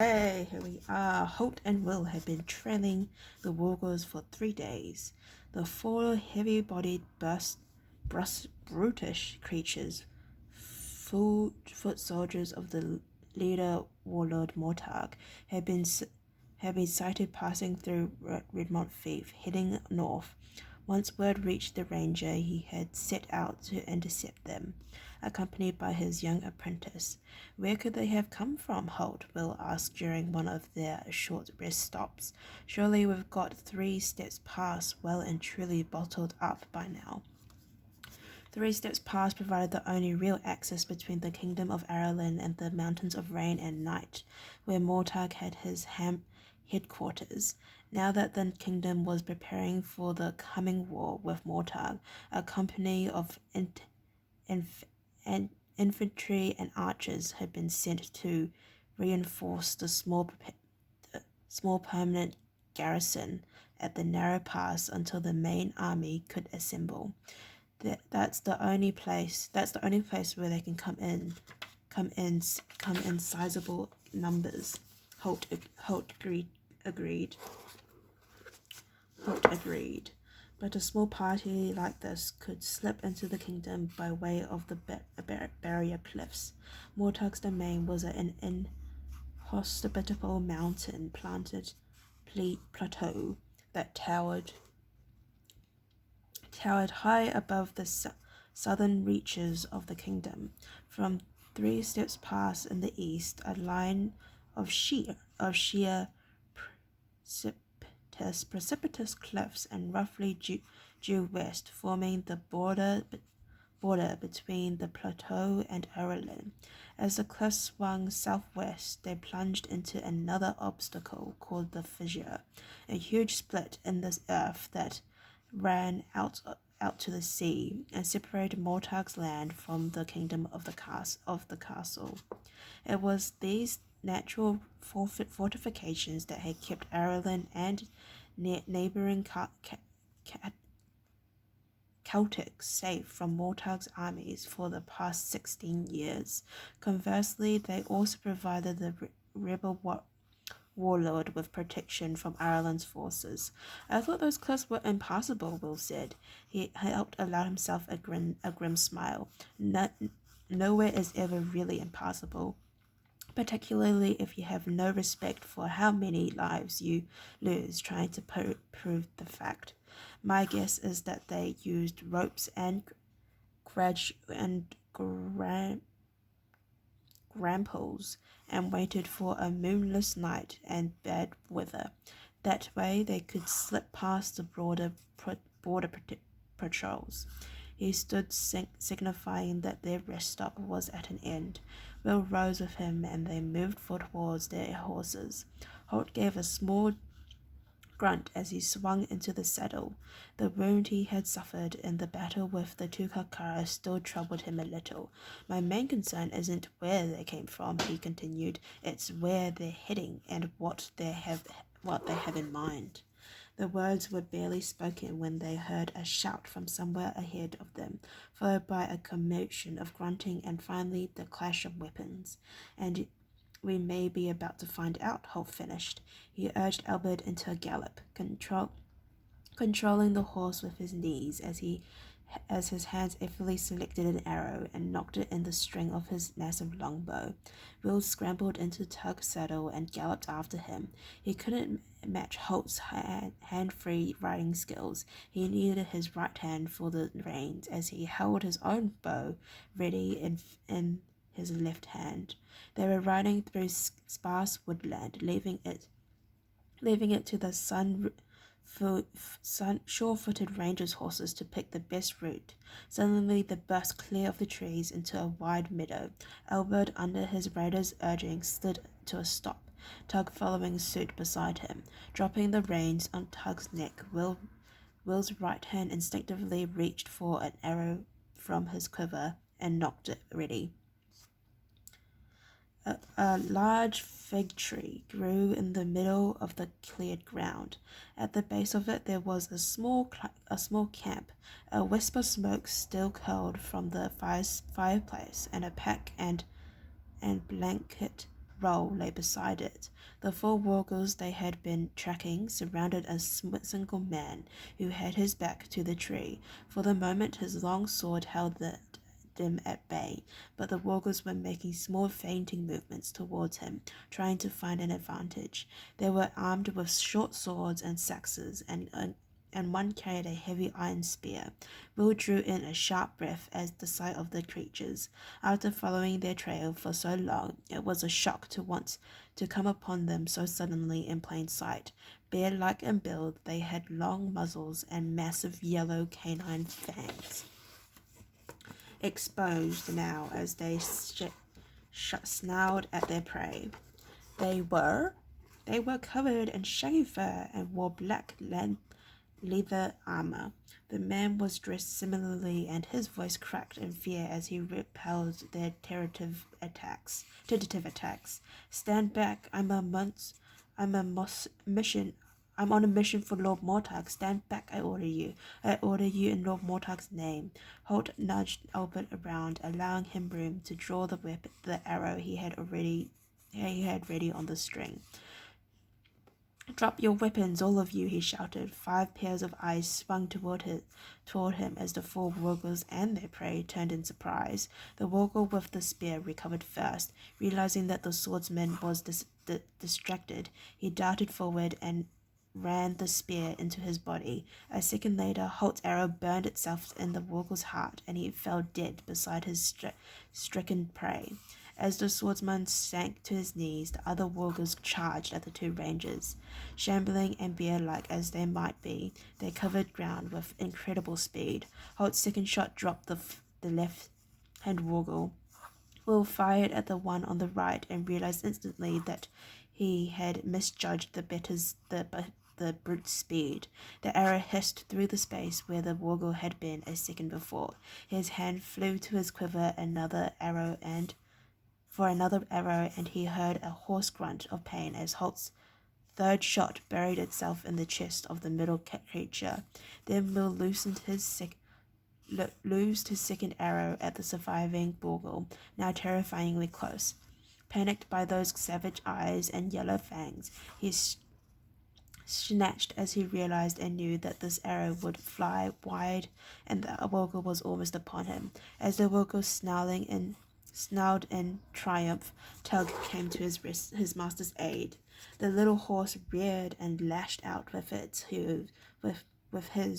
Hey, here we are. Holt and Will had been trailing the Wargos for 3 days. The four heavy-bodied, brutish creatures, foot soldiers of the leader warlord Mortag, had been sighted passing through Redmont Fief, heading north. Once word reached the ranger, he had set out to intercept them, accompanied by his young apprentice. Where could they have come from? Holt Will asked during one of their short rest stops. Surely we've got 3 steps past well and truly bottled up by now. 3 steps past provided the only real access between the kingdom of Arelyn and the mountains of rain and night, where Mortag had his headquarters. Now that the kingdom was preparing for the coming war with Mortag, a company of infantry and archers had been sent to reinforce the small permanent garrison at the narrow pass until the main army could assemble. That's the only place. That's the only place where they can come in sizable numbers. Holt agreed. Holt agreed. But a small party like this could slip into the kingdom by way of the barrier cliffs. Mortag's domain was an inhospitable mountain planted plateau that towered high above the southern reaches of the kingdom. From 3 steps past in the east, a line of sheer precipitous cliffs and roughly due west, forming the border between the plateau and Arelyn. As the cliffs swung southwest, they plunged into another obstacle called the fissure, a huge split in the earth that ran out to the sea and separated Mortag's land from the kingdom of the castle. It was these natural fortifications that had kept Arelyn and neighboring Celtics safe from Mortag's armies for the past 16 years. Conversely, they also provided the rebel warlord with protection from Ireland's forces. I thought those cliffs were impassable, Will said. He helped allow himself a grim smile. Nowhere is ever really impassable, particularly if you have no respect for how many lives you lose trying to prove the fact. My guess is that they used ropes and gramples and waited for a moonless night and bad weather. That way they could slip past the border patrols. He stood signifying that their rest stop was at an end. Will rose with him and they moved towards their horses. Holt gave a small grunt as he swung into the saddle. The wound he had suffered in the battle with the Tukakara still troubled him a little. My main concern isn't where they came from, he continued. It's where they're heading and what they have in mind. The words were barely spoken when they heard a shout from somewhere ahead of them, followed by a commotion of grunting and finally the clash of weapons. And we may be about to find out, Holt finished. He urged Albert into a gallop, controlling the horse with his knees as his hands effortlessly selected an arrow and nocked it in the string of his massive longbow. Will scrambled into Tug's saddle and galloped after him. He couldn't match Holt's hand-free riding skills. He needed his right hand for the reins as he held his own bow ready in his left hand. They were riding through sparse woodland, leaving it to the sure-footed ranger's horses to pick the best route. Suddenly they burst clear of the trees into a wide meadow. Albert, under his rider's urging, slid to a stop, Tug following suit beside him. Dropping the reins on Tug's neck, Will's right hand instinctively reached for an arrow from his quiver and knocked it ready. A large fig tree grew in the middle of the cleared ground. At the base of it there was a small camp. A wisp of smoke still curled from the fireplace, and a pack and blanket roll lay beside it. The 4 wargles they had been tracking surrounded a single man who had his back to the tree. For the moment his long sword held them at bay, but the wargles were making small feinting movements towards him, trying to find an advantage. They were armed with short swords and axes, and one carried a heavy iron spear. Will drew in a sharp breath at the sight of the creatures. After following their trail for so long, it was a shock to come upon them so suddenly in plain sight. Bear-like in build, they had long muzzles and massive yellow canine fangs, exposed now as they snarled at their prey. They were covered in shaggy fur and wore black leather armor. The man was dressed similarly, and his voice cracked in fear as he repelled their tentative attacks. Stand back! I'm on a mission for Lord Mortag. Stand back, I order you. I order you in Lord Mortag's name. Holt nudged Albert around, allowing him room to draw the arrow he had ready on the string. Drop your weapons, all of you, he shouted. 5 pairs of eyes swung toward him as the 4 wargles and their prey turned in surprise. The wargle with the spear recovered first. Realizing that the swordsman was distracted, he darted forward and ran the spear into his body. A second later, Holt's arrow burned itself in the wargle's heart, and he fell dead beside his stricken prey. As the swordsman sank to his knees, the other wargles charged at the 2 rangers. Shambling and bear-like as they might be, they covered ground with incredible speed. Holt's second shot dropped the left-hand wargle. Will fired at the one on the right and realized instantly that he had misjudged the brute's speed. The arrow hissed through the space where the wargle had been a second before. His hand flew to his quiver for another arrow, and he heard a hoarse grunt of pain as Holt's 3rd shot buried itself in the chest of the middle creature. Then Will loosed his second arrow at the surviving wargle, now terrifyingly close. Panicked by those savage eyes and yellow fangs, he snatched as he realized and knew that this arrow would fly wide, and the wargle was almost upon him. As the wargle snarled in triumph, Tug came to his master's aid. The little horse reared and lashed out with its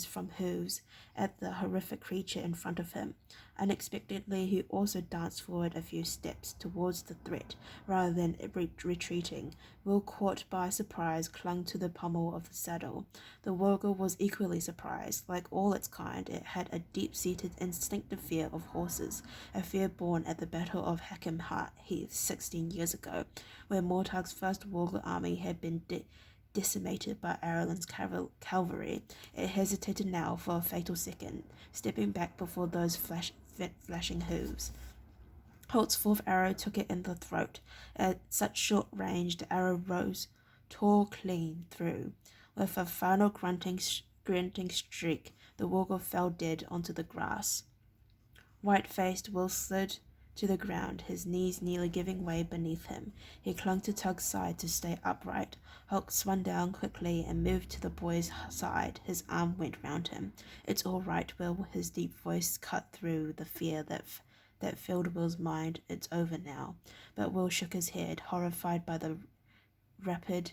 front hooves at the horrific creature in front of him. Unexpectedly, he also danced forward a few steps towards the threat, rather than retreating. Will, caught by surprise, clung to the pommel of the saddle. The wargle was equally surprised. Like all its kind, it had a deep-seated instinctive fear of horses, a fear born at the Battle of Hackham Heath 16 years ago, where Mortag's first wargle army had been decimated by Ireland's cavalry. It hesitated now for a fatal second, stepping back before those flashing hooves. Holt's 4th arrow took it in the throat. At such short range, the arrow tore clean through. With a final grunting shriek, the wargle fell dead onto the grass. White-faced, Will slid to the ground, his knees nearly giving way beneath him. He clung to Tug's side to stay upright. Hulk swung down quickly and moved to the boy's side. His arm went round him. "It's all right, Will," his deep voice cut through the fear that filled Will's mind. "It's over now." But Will shook his head, horrified by the rapid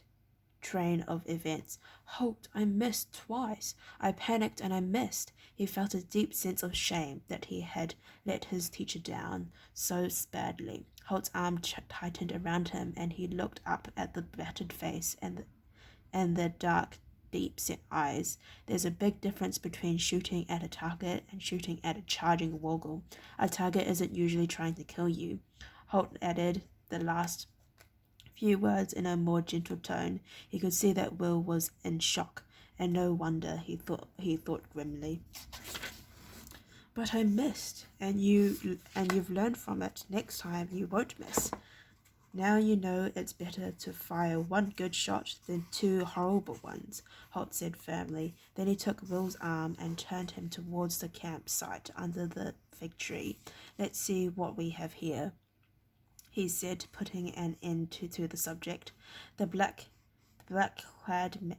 train of events. "Halt! I missed twice. I panicked and I missed." He felt a deep sense of shame that he had let his teacher down so badly. Holt's arm tightened around him, and he looked up at the battered face and the dark, deep-set eyes. There's a big difference between shooting at a target and shooting at a charging wargle. A target isn't usually trying to kill you. Holt added the last few words in a more gentle tone. He could see that Will was in shock, and no wonder, he thought grimly. "But I missed, and you've learned from it. Next time you won't miss. Now you know it's better to fire 1 good shot than 2 horrible ones," Holt said firmly. Then he took Will's arm and turned him towards the campsite under the fig tree. "Let's see what we have here." he said, putting an end to the subject. The black-clad man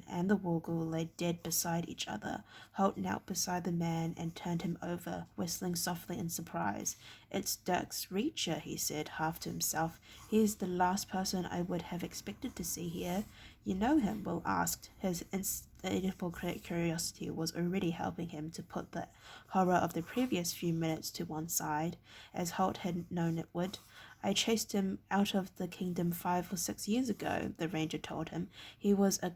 and the Wargle lay dead beside each other. Holt knelt beside the man and turned him over, whistling softly in surprise. "It's Dirk's Reacher," he said, half to himself. "He's the last person I would have expected to see here." "You know him?" Will asked. His insatiable curiosity was already helping him to put the horror of the previous few minutes to one side, as Holt had known it would. "I chased him out of the kingdom 5 or 6 years ago," the ranger told him. "He was a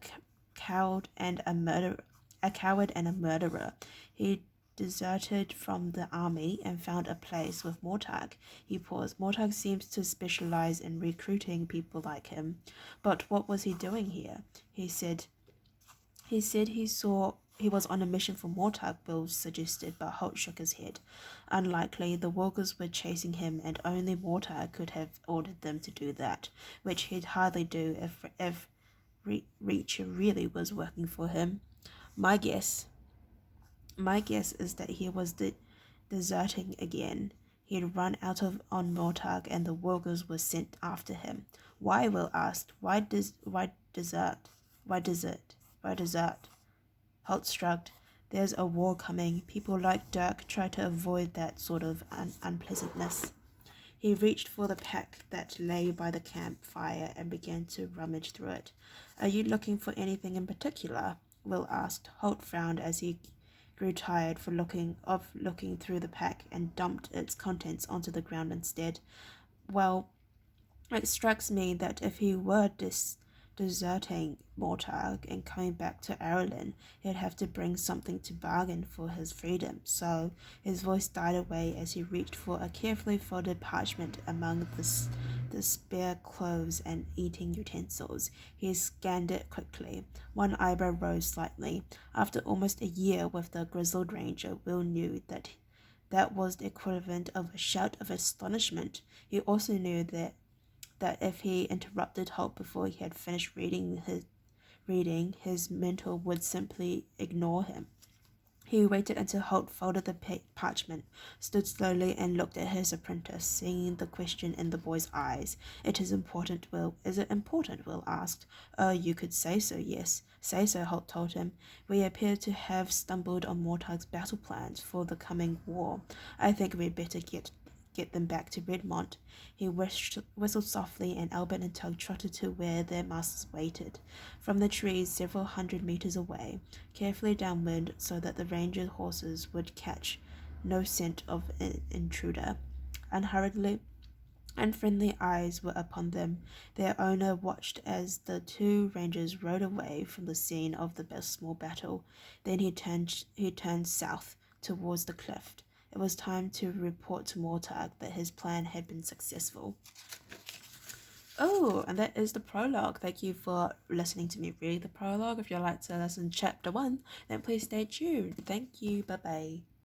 coward and a murderer. He deserted from the army and found a place with Mortag." He paused. "Mortag seems to specialize in recruiting people like him. But what was he doing here?" He said he was on a mission for Mortag, Bill suggested, but Holt shook his head. "Unlikely. The Walkers were chasing him, and only Mortag could have ordered them to do that, which he'd hardly do if Reach really was working for him. My guess is that he was deserting again. He'd run out on Mortag, and the Walkers were sent after him." "Why?" Will asked. Why desert? Why desert?" Holt shrugged. "There's a war coming. People like Dirk try to avoid that sort of unpleasantness." He reached for the pack that lay by the campfire and began to rummage through it. "Are you looking for anything in particular?" Will asked. Holt frowned as he grew tired of looking through the pack and dumped its contents onto the ground instead. "Well, it strikes me that if he were deserting Mortag and coming back to Ireland, he'd have to bring something to bargain for his freedom. So," his voice died away as he reached for a carefully folded parchment among the spare clothes and eating utensils. He scanned it quickly. One eyebrow rose slightly. After almost a year with the grizzled ranger, Will knew that was the equivalent of a shout of astonishment. He also knew that if he interrupted Holt before he had finished reading, his mentor would simply ignore him. He waited until Holt folded the parchment, stood slowly, and looked at his apprentice, seeing the question in the boy's eyes. "It is important, Will." "Is it important?" Will asked. "Oh, you could say so, yes." "Say so," Holt told him. "We appear to have stumbled on Mortag's battle plans for the coming war. I think we'd better get them back to Redmont." He whistled softly, and Albert and Tug trotted to where their masters waited. From the trees several hundred meters away, carefully downwind so that the ranger horses would catch no scent of an intruder, unhurriedly, unfriendly eyes were upon them. Their owner watched as the two rangers rode away from the scene of the small battle. Then he turned south towards the cliff. It was time to report to Mortag that his plan had been successful. Oh, and that is the prologue. Thank you for listening to me read the prologue. If you'd like to listen to chapter 1, then please stay tuned. Thank you. Bye-bye.